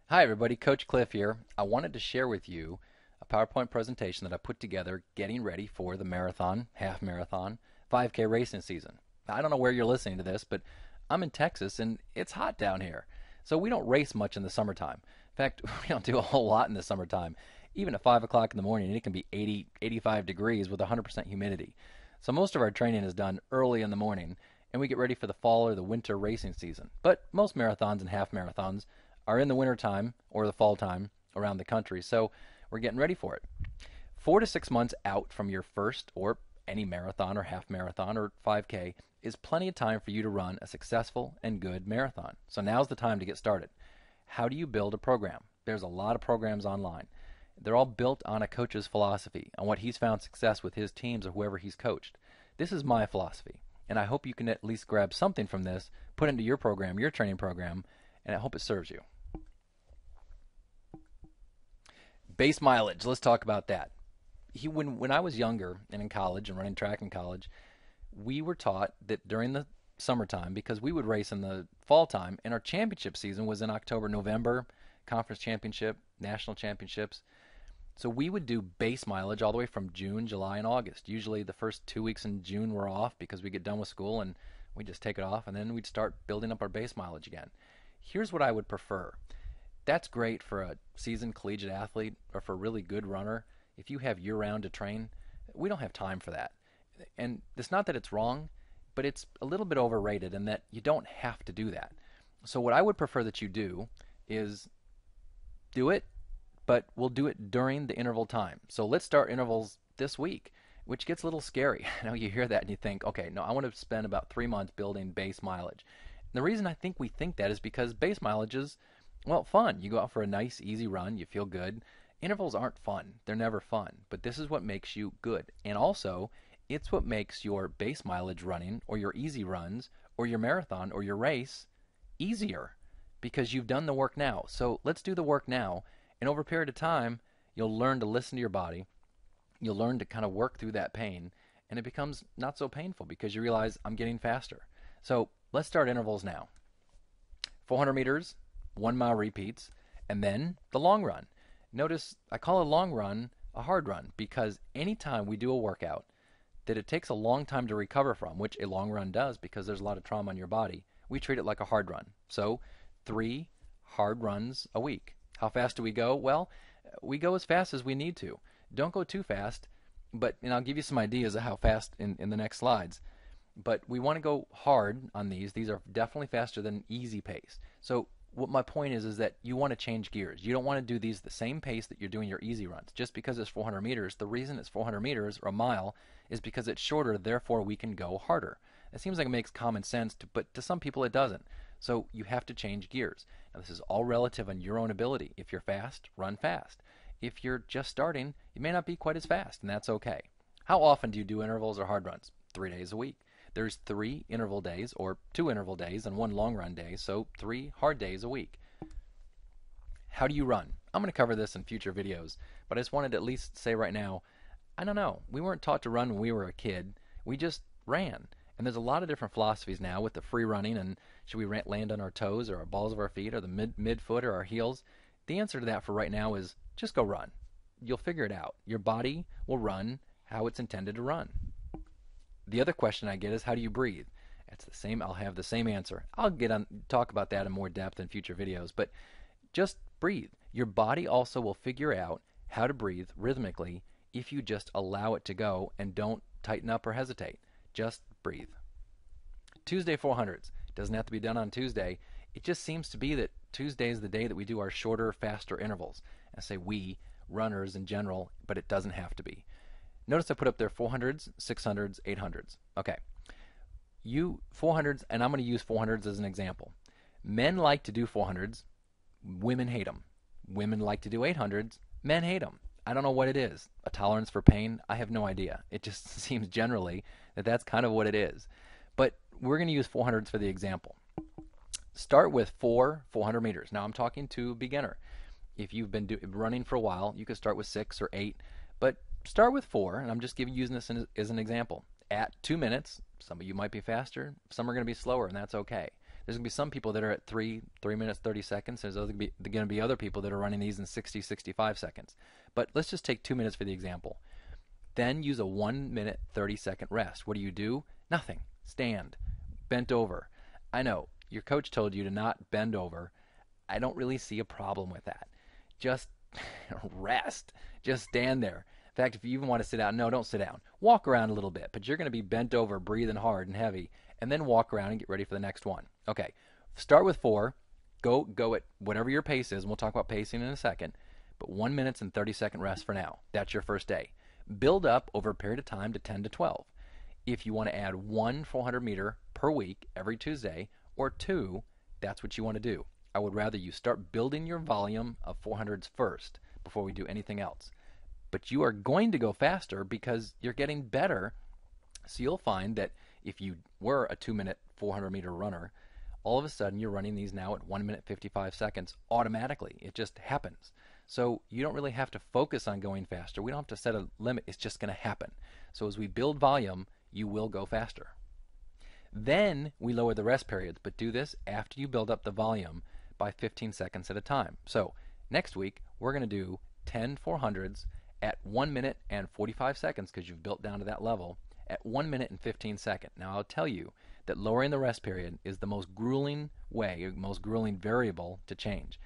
Hi, everybody. Coach Cliff here. I wanted to share with you a PowerPoint presentation that I put together getting ready for the marathon, half marathon, 5K racing season. I don't know where you're listening to this, but I'm in Texas and it's hot down here. So we don't race much in the summertime. In fact, we don't do a whole lot in the summertime. Even at 5 o'clock in the morning, it can be 80, 85 degrees with 100% humidity. So most of our training is done early in the morning and we get ready for the fall or the winter racing season. But most marathons and half marathons are in the winter time or the fall time around the country. So we're getting ready for it. 4 to 6 months out from your first or any marathon or half marathon or 5K is plenty of time for you to run a successful and good marathon. So now's the time to get started. How do you build a program? There's a lot of programs online. They're all built on a coach's philosophy, on what he's found success with his teams or whoever he's coached. This is my philosophy, and I hope you can at least grab something from this, put into your program, your training program, and I hope it serves you. Base mileage. Let's talk about that. When I was younger and in college and running track in college, we were taught that during the summertime, because we would race in the fall time, and our championship season was in October, November, conference championship, national championships. So we would do base mileage all the way from June, July, and August. Usually the first 2 weeks in June were off because we get done with school and we just take it off, and then we'd start building up our base mileage again. Here's what I would prefer. That's great for a seasoned collegiate athlete or for a really good runner. If you have year round to train, we don't have time for that. And it's not that it's wrong, but it's a little bit overrated in that you don't have to do that. So, what I would prefer that you do is do it, but we'll do it during the interval time. So, let's start intervals this week, which gets a little scary. I know you hear that and you think, okay, no, I want to spend about 3 months building base mileage. And the reason I think we think that is because base mileage is, well, fun. You go out for a nice, easy run, you feel good. Intervals aren't fun. They're never fun. But this is what makes you good. And also, it's what makes your base mileage running or your easy runs or your marathon or your race easier because you've done the work now. So let's do the work now. And over a period of time, you'll learn to listen to your body. You'll learn to kind of work through that pain. And it becomes not so painful because you realize I'm getting faster. So let's start intervals now. 400 meters, 1 mile repeats, and then the long run. Notice I call a long run a hard run because anytime we do a workout that it takes a long time to recover from, which a long run does because there's a lot of trauma in your body, we treat it like a hard run. So 3 hard runs a week. How fast do we go? Well, we go as fast as we need to. Don't go too fast, but and I'll give you some ideas of how fast in the next slides. But we want to go hard on these. These are definitely faster than easy pace. So what my point is that you want to change gears. You don't want to do these the same pace that you're doing your easy runs. Just because it's 400 meters, the reason it's 400 meters or a mile is because it's shorter, therefore we can go harder. It seems like it makes common sense, but to some people it doesn't. So you have to change gears. Now this is all relative on your own ability. If you're fast, run fast. If you're just starting, you may not be quite as fast, and that's okay. How often do you do intervals or hard runs? 3 days a week. There's 3 interval days or 2 interval days and 1 long run day, so 3 hard days a week. How do you run? I'm going to cover this in future videos, but I just wanted to at least say right now, I don't know. We weren't taught to run when we were a kid. We just ran. And there's a lot of different philosophies now with the free running and should we land on our toes or our balls of our feet or the midfoot or our heels. The answer to that for right now is just go run. You'll figure it out. Your body will run how it's intended to run. The other question I get is how do you breathe? It's the same. I'll have the same answer. I'll talk about that in more depth in future videos, but just breathe. Your body also will figure out how to breathe rhythmically if you just allow it to go and don't tighten up or hesitate. Just breathe. Tuesday 400s. Doesn't have to be done on Tuesday. It just seems to be that Tuesday is the day that we do our shorter, faster intervals. I say we, runners in general, but it doesn't have to be. Notice I put up there 400s, 600s, 800s. Okay. 400s, and I'm going to use 400s as an example. Men like to do 400s. Women hate them. Women like to do 800s. Men hate them. I don't know what it is. A tolerance for pain? I have no idea. It just seems generally that that's kind of what it is. But we're going to use 400s for the example. Start with 400 meters. Now I'm talking to a beginner. If you've been running for a while, you could start with 6 or 8. But start with 4, and I'm just using this as an example. At 2 minutes, some of you might be faster, some are going to be slower, and that's okay. There's going to be some people that are at 3 minutes, 30 seconds. There's going to be other people that are running these in 60, 65 seconds. But let's just take 2 minutes for the example. Then use a 1 minute, 30-second rest. What do? Nothing. Stand. Bent over. I know, your coach told you to not bend over. I don't really see a problem with that. Just rest. Just stand there. In fact, if you even want to sit down, no, don't sit down. Walk around a little bit, but you're going to be bent over, breathing hard and heavy, and then walk around and get ready for the next one. Okay, start with 4. Go at whatever your pace is, and we'll talk about pacing in a second, but 1 minute and 30-second rest for now. That's your first day. Build up over a period of time to 10 to 12. If you want to add 1 400 meter per week every Tuesday, or 2, that's what you want to do. I would rather you start building your volume of 400s first before we do anything else. But you are going to go faster because you're getting better. So you'll find that if you were a 2 minute 400 meter runner, all of a sudden you're running these now at 1 minute 55 seconds automatically. It just happens. So you don't really have to focus on going faster. We don't have to set a limit. It's just going to happen. So as we build volume, you will go faster. Then we lower the rest periods, but do this after you build up the volume by 15 seconds at a time. So next week, we're going to do 10 400s at 1 minute and 45 seconds because you've built down to that level at 1 minute and 15 seconds. Now I'll tell you that lowering the rest period is the most grueling way, most grueling variable to change.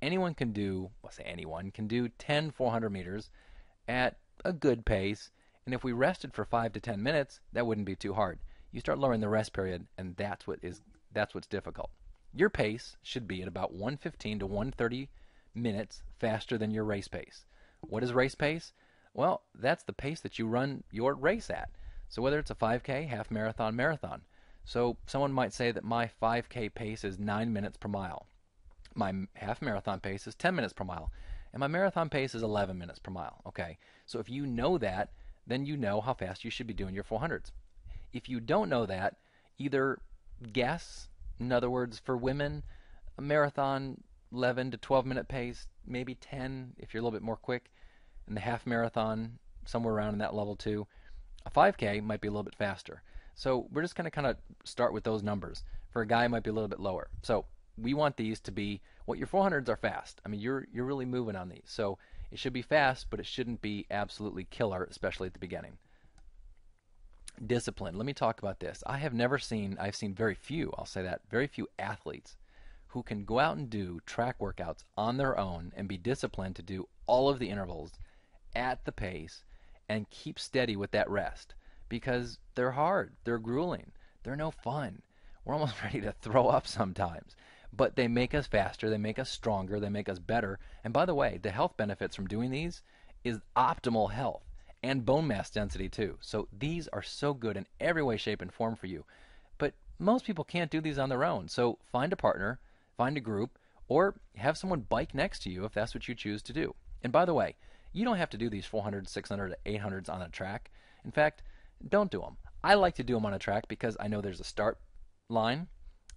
Anyone can do, well, say anyone, can do 10 400 meters at a good pace, and if we rested for 5 to 10 minutes, that wouldn't be too hard. You start lowering the rest period, and that's what's difficult. Your pace should be at about 115 to 130 minutes faster than your race pace. What is race pace? Well, that's the pace that you run your race at. So whether it's a 5K, half marathon, marathon. So someone might say that my 5K pace is 9 minutes per mile. My half marathon pace is 10 minutes per mile. And my marathon pace is 11 minutes per mile. Okay, so if you know that, then you know how fast you should be doing your 400s. If you don't know that, either guess, in other words, for women, a marathon 11 to 12 minute pace, maybe 10 if you're a little bit more quick, and the half marathon somewhere around in that level too. A 5K might be a little bit faster. So we're just going to kind of start with those numbers. For a guy, it might be a little bit lower. So we want these to be, what your 400s are fast. I mean, you're really moving on these. So it should be fast, but it shouldn't be absolutely killer, especially at the beginning. Discipline. Let me talk about this. I've seen very few, I'll say that, very few athletes who can go out and do track workouts on their own and be disciplined to do all of the intervals at the pace and keep steady with that rest, because they're hard, they're grueling, they're no fun. We're almost ready to throw up sometimes. But they make us faster, they make us stronger, they make us better. And by the way, the health benefits from doing these is optimal health and bone mass density too. So these are so good in every way, shape, and form for you. But most people can't do these on their own. So find a partner, find a group, or have someone bike next to you if that's what you choose to do. And by the way, you don't have to do these 400, 600, 800s on a track. In fact, don't do them. I like to do them on a track because I know there's a start line,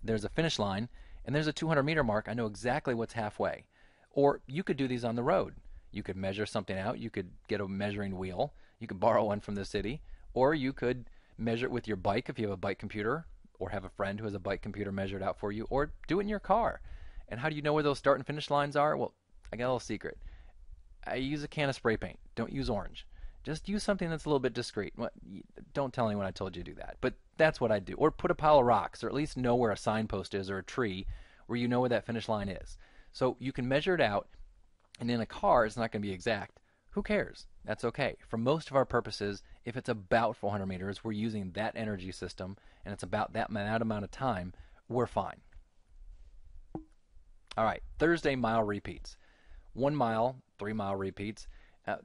there's a finish line, and there's a 200-meter mark. I know exactly what's halfway. Or you could do these on the road. You could measure something out. You could get a measuring wheel. You could borrow one from the city. Or you could measure it with your bike if you have a bike computer, or have a friend who has a bike computer measure it out for you, or do it in your car. And how do you know where those start and finish lines are? Well, I got a little secret. I use a can of spray paint. Don't use orange. Just use something that's a little bit discreet. Don't tell anyone I told you to do that. But that's what I do. Or put a pile of rocks, or at least know where a signpost is or a tree where you know where that finish line is. So you can measure it out, and in a car it's not going to be exact. Who cares? That's okay. For most of our purposes, if it's about 400 meters, we're using that energy system, and it's about that amount of time, we're fine. All right, Thursday mile repeats. 1 mile, 3 mile repeats.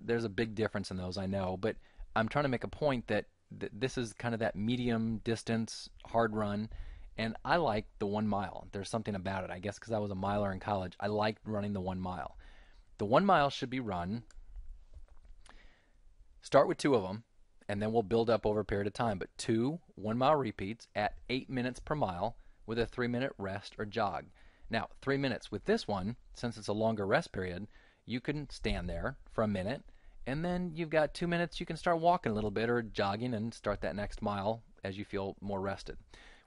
There's a big difference in those, I know, but I'm trying to make a point that this is kind of that medium distance hard run, and I like the 1 mile. There's something about it, I guess, because I was a miler in college. I liked running the 1 mile. The 1 mile should be run, start with 2 of them, and then we'll build up over a period of time, but 2 1 mile repeats at 8 minutes per mile with a 3-minute rest or jog. Now, 3 minutes with this one, since it's a longer rest period, you can stand there for a minute, and then you've got 2 minutes you can start walking a little bit or jogging and start that next mile as you feel more rested.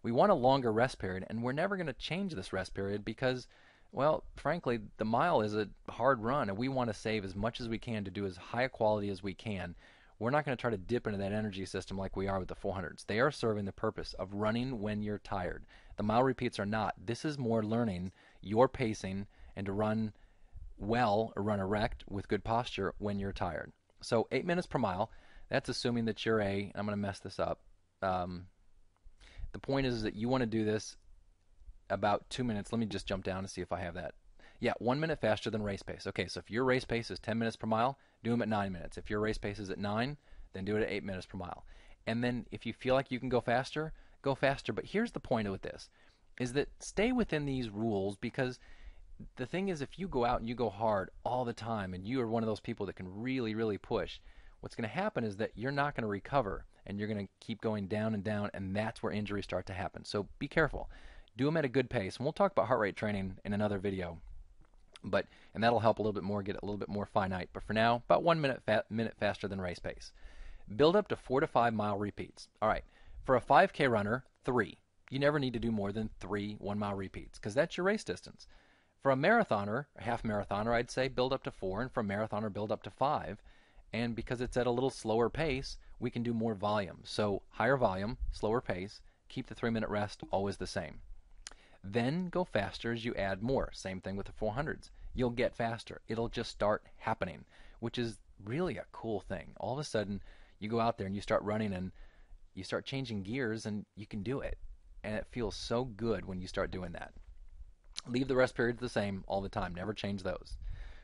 We want a longer rest period, and we're never going to change this rest period because, well, frankly, the mile is a hard run, and we want to save as much as we can to do as high a quality as we can. We're not going to try to dip into that energy system like we are with the 400s. They are serving the purpose of running when you're tired. The mile repeats are not. This is more learning your pacing and to run well or run erect with good posture when you're tired. So 8 minutes per mile, that's assuming that you're I'm going to mess this up. The point is that you want to do this about 2 minutes. Let me just jump down and see if I have that. Yeah, 1 minute faster than race pace. Okay, so if your race pace is 10 minutes per mile, do them at 9 minutes. If your race pace is at 9, then do it at 8 minutes per mile. And then if you feel like you can go faster, go faster. But here's the point with this, is that stay within these rules, because the thing is, if you go out and you go hard all the time and you are one of those people that can really, really push, what's going to happen is that you're not going to recover and you're going to keep going down and down, and that's where injuries start to happen. So be careful. Do them at a good pace. And we'll talk about heart rate training in another video. And that'll help a little bit more, get it a little bit more finite. But for now, about 1 minute faster than race pace. Build up to 4 to 5 mile repeats. All right, for a 5K runner, 3. You never need to do more than 3 1 mile repeats because that's your race distance. For a marathoner, a half marathoner, I'd say build up to 4, and for a marathoner, build up to 5. And because it's at a little slower pace, we can do more volume. So higher volume, slower pace, keep the 3-minute rest always the same. Then go faster as you add more. Same thing with the 400s. You'll get faster. It'll just start happening, which is really a cool thing. All of a sudden, you go out there and you start running and you start changing gears and you can do it. And it feels so good when you start doing that. Leave the rest periods the same all the time. Never change those.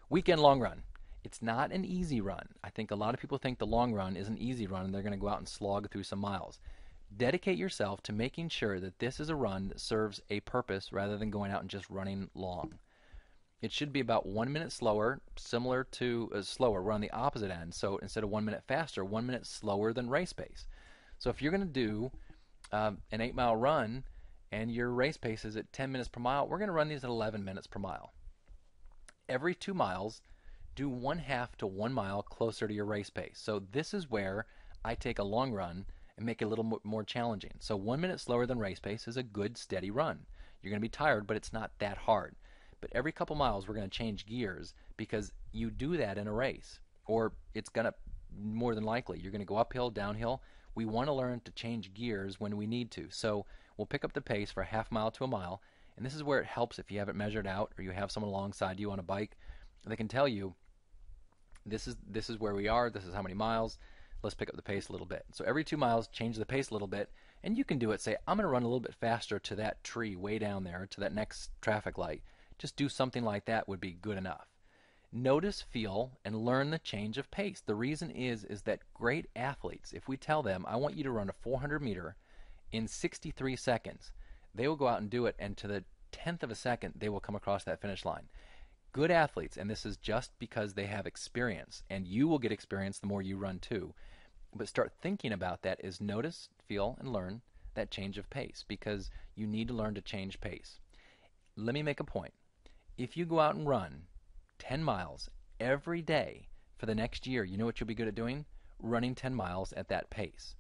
Weekend long run. It's not an easy run. I think a lot of people think the long run is an easy run and they're going to go out and slog through some miles. Dedicate yourself to making sure that this is a run that serves a purpose rather than going out and just running long. It should be about 1 minute slower, similar to slower. We're on the opposite end. So instead of 1 minute faster, 1 minute slower than race pace. So if you're going to do an 8-mile run and your race pace is at 10 minutes per mile, we're going to run these at 11 minutes per mile. Every 2 miles, do 1/2 to 1 mile closer to your race pace. So this is where I take a long run and make it a little more challenging. So 1 minute slower than race pace is a good steady run. You're going to be tired, but it's not that hard. But every couple miles, we're going to change gears because you do that in a race, or it's going to, more than likely, you're going to go uphill, downhill. We want to learn to change gears when we need to. So we'll pick up the pace for a half mile to a mile, and this is where it helps if you have it measured out or you have someone alongside you on a bike. They can tell you, this is where we are, this is how many miles, let's pick up the pace a little bit. So every 2 miles, change the pace a little bit, and you can do it. Say, I'm going to run a little bit faster to that tree way down there, to that next traffic light. Just do something like that would be good enough. Notice, feel, and learn the change of pace. The reason is that great athletes, if we tell them, I want you to run a 400 meter in 63 seconds, they will go out and do it, and to the 10th of a second, they will come across that finish line. Good athletes, and this is just because they have experience, and you will get experience the more you run too, but start thinking about that is notice, feel, and learn that change of pace, because you need to learn to change pace. Let me make a point. If you go out and run 10 miles every day for the next year, you know what you'll be good at doing? Running 10 miles at that pace.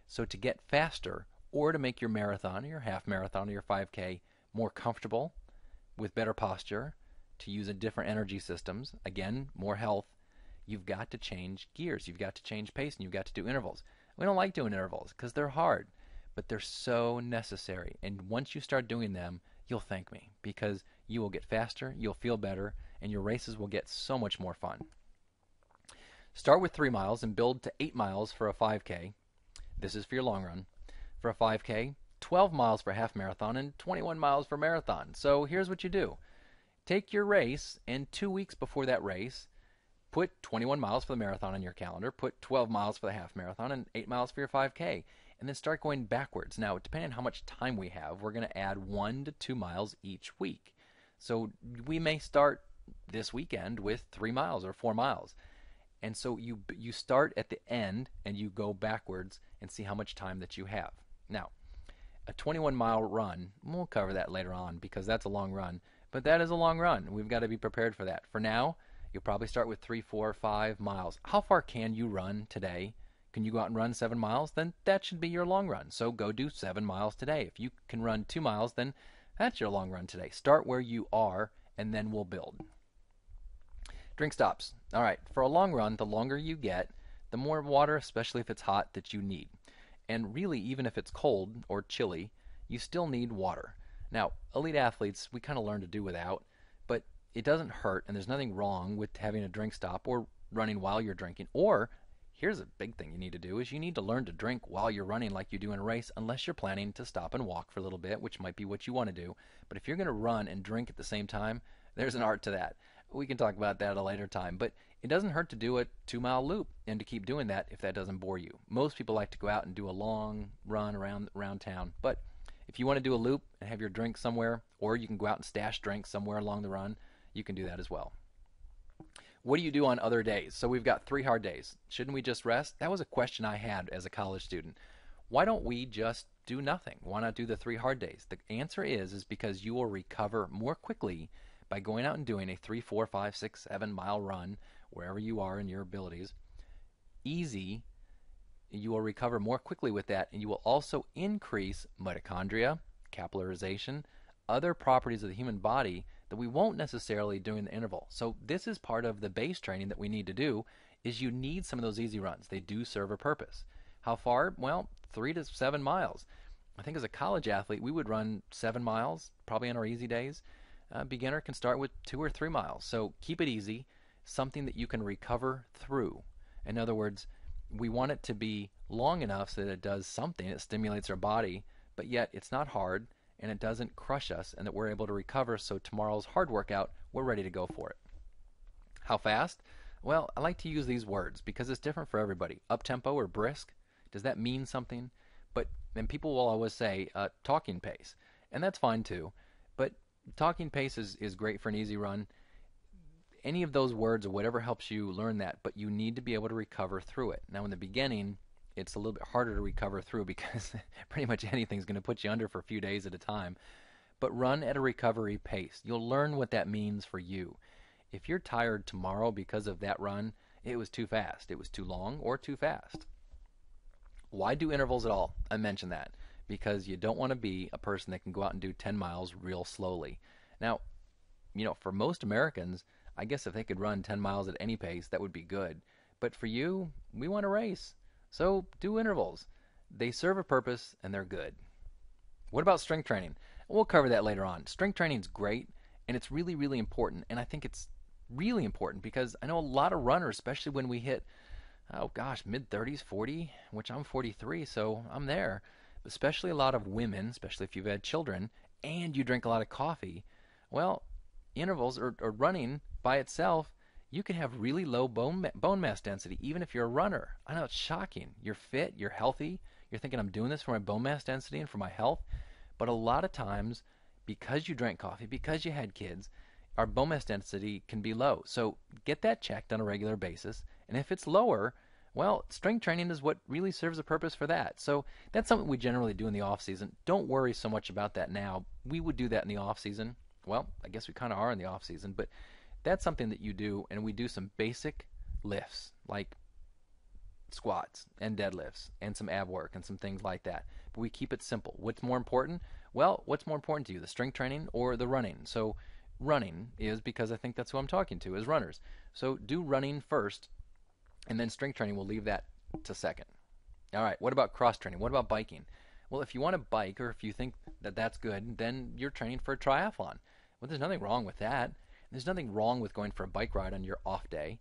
So to get faster, or to make your marathon or your half marathon or your 5K more comfortable with better posture, to use a different energy systems, again, more health, you've got to change gears. You've got to change pace, and you've got to do intervals. We don't like doing intervals because they're hard, but they're so necessary. And once you start doing them, you'll thank me, because you will get faster, you'll feel better, and your races will get so much more fun. Start with 3 miles and build to 8 miles for a 5K. This is for your long run. For a 5K, 12 miles for a half marathon, and 21 miles for marathon. So here's what you do. Take your race, and 2 weeks before that race, put 21 miles for the marathon on your calendar, put 12 miles for the half marathon, and 8 miles for your 5K, and then start going backwards. Now, depending on how much time we have, we're going to add 1 to 2 miles each week. So we may start this weekend with 3 miles or 4 miles. And so you start at the end, and you go backwards and see how much time that you have. Now, a 21-mile run, we'll cover that later on because that's a long run. But that is a long run. We've got to be prepared for that. For now, you'll probably start with 3, 4, 5 miles. How far can you run today? Can you go out and run 7 miles? Then that should be your long run. So go do 7 miles today. If you can run 2 miles, then that's your long run today. Start where you are, and then we'll build. Drink stops. All right, for a long run, the longer you get, the more water, especially if it's hot, that you need. And really, even if it's cold or chilly, you still need water. Now, elite athletes, we kind of learn to do without, but it doesn't hurt, and there's nothing wrong with having a drink stop or running while you're drinking. Or, here's a big thing you need to do, is you need to learn to drink while you're running like you do in a race, unless you're planning to stop and walk for a little bit, which might be what you want to do. But if you're going to run and drink at the same time, there's an art to that. We can talk about that at a later time, but it doesn't hurt to do a 2-mile loop and to keep doing that if that doesn't bore you. Most people like to go out and do a long run around town, but if you want to do a loop and have your drink somewhere, or you can go out and stash drinks somewhere along the run, you can do that as well. What do you do on other days? So we've got 3 hard days. Shouldn't we just rest? That was a question I had as a college student. Why don't we just do nothing? Why not do the 3 hard days? The answer is because you will recover more quickly by going out and doing a 3, 4, 5, 6, 7-mile run wherever you are in your abilities. Easy. You will recover more quickly with that, and you will also increase mitochondria, capillarization, other properties of the human body that we won't necessarily do in the interval. So this is part of the base training that we need to do, is you need some of those easy runs. They do serve a purpose. How far? Well, 3 to 7 miles. I think as a college athlete, we would run 7 miles, probably on our easy days. A beginner can start with 2 or 3 miles. So keep it easy, something that you can recover through. In other words, we want it to be long enough so that it does something, it stimulates our body, but yet it's not hard and it doesn't crush us, and that we're able to recover so tomorrow's hard workout, we're ready to go for it. How fast? Well, I like to use these words because it's different for everybody. Up-tempo or brisk, does that mean something? But then people will always say talking pace, and that's fine too. But talking pace is great for an easy run. Any of those words or whatever helps you learn that, but you need to be able to recover through it. Now in the beginning, it's a little bit harder to recover through because pretty much anything's going to put you under for a few days at a time. But run at a recovery pace. You'll learn what that means for you. If you're tired tomorrow because of that run, it was too fast, it was too long, or too fast. Why do intervals at all? I mentioned that because you don't want to be a person that can go out and do 10 miles real slowly. Now, for most Americans, I guess if they could run 10 miles at any pace, that would be good. But for you, we want to race. So do intervals. They serve a purpose and they're good. What about strength training? We'll cover that later on. Strength training is great and it's really, really important. And I think it's really important because I know a lot of runners, especially when we hit, mid-30s, 40, which I'm 43, so I'm there. Especially a lot of women, especially if you've had children, and you drink a lot of coffee. Well, intervals or running by itself, you can have really low bone mass density, even if you're a runner. I know it's shocking. You're fit, you're healthy, you're thinking I'm doing this for my bone mass density and for my health. But a lot of times, because you drank coffee, because you had kids, our bone mass density can be low. So get that checked on a regular basis. And if it's lower, well, strength training is what really serves a purpose for that. So that's something we generally do in the off season. Don't worry so much about that now. We would do that in the off season. Well, I guess we kind of are in the off season, but that's something that you do, and we do some basic lifts like squats and deadlifts and some ab work and some things like that. But we keep it simple. What's more important? Well, what's more important to you, the strength training or the running? So running is because I think that's who I'm talking to, is runners. So do running first, and then strength training, we'll leave that to second. All right, what about cross training? What about biking? Well, if you want to bike or if you think that that's good, then you're training for a triathlon. Well, there's nothing wrong with that. There's nothing wrong with going for a bike ride on your off day,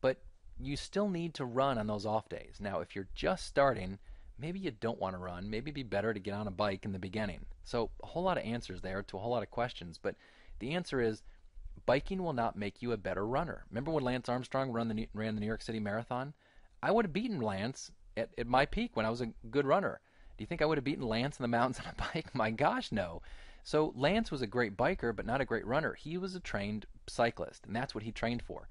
but you still need to run on those off days. Now, if you're just starting, maybe you don't want to run. Maybe it'd be better to get on a bike in the beginning. So a whole lot of answers there to a whole lot of questions, but the answer is biking will not make you a better runner. Remember when Lance Armstrong ran the New York City Marathon? I would have beaten Lance at my peak when I was a good runner. Do you think I would have beaten Lance in the mountains on a bike? My gosh, no. So Lance was a great biker, but not a great runner. He was a trained cyclist, and that's what he trained for.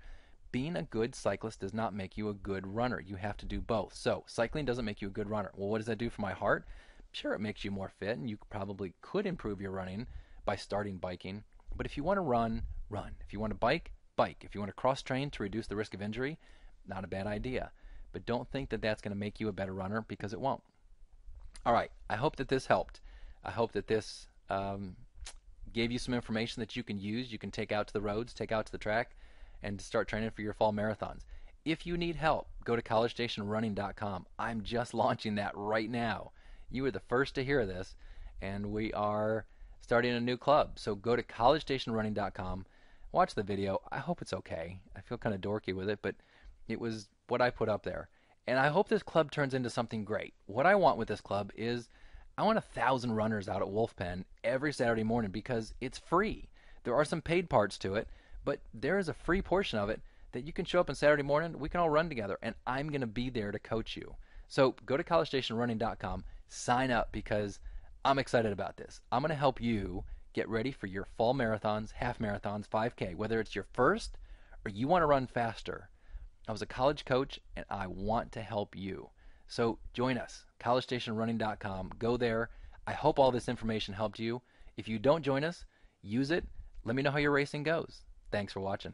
Being a good cyclist does not make you a good runner. You have to do both. So cycling doesn't make you a good runner. Well, what does that do for my heart? Sure, it makes you more fit, and you probably could improve your running by starting biking. But if you want to run, run. If you want to bike, bike. If you want to cross-train to reduce the risk of injury, not a bad idea. but don't think that that's going to make you a better runner, because it won't. All right, I hope that this helped. I hope that this gave you some information that you can use, you can take out to the roads, take out to the track, and start training for your fall marathons. If you need help, go to collegestationrunning.com. I'm just launching that right now. You were the first to hear this, and we are starting a new club. So go to collegestationrunning.com, watch the video. I hope it's okay. I feel kind of dorky with it, but it was what I put up there. And I hope this club turns into something great. What I want with this club is I want 1,000 runners out at Wolf Pen every Saturday morning, because it's free. There are some paid parts to it, but there is a free portion of it that you can show up on Saturday morning. We can all run together, and I'm going to be there to coach you. So go to collegestationrunning.com, sign up, because I'm excited about this. I'm going to help you get ready for your fall marathons, half marathons, 5K, whether it's your first or you want to run faster. I was a college coach, and I want to help you. So join us, collegestationrunning.com. Go there. I hope all this information helped you. If you don't join us, use it. Let me know how your racing goes. Thanks for watching.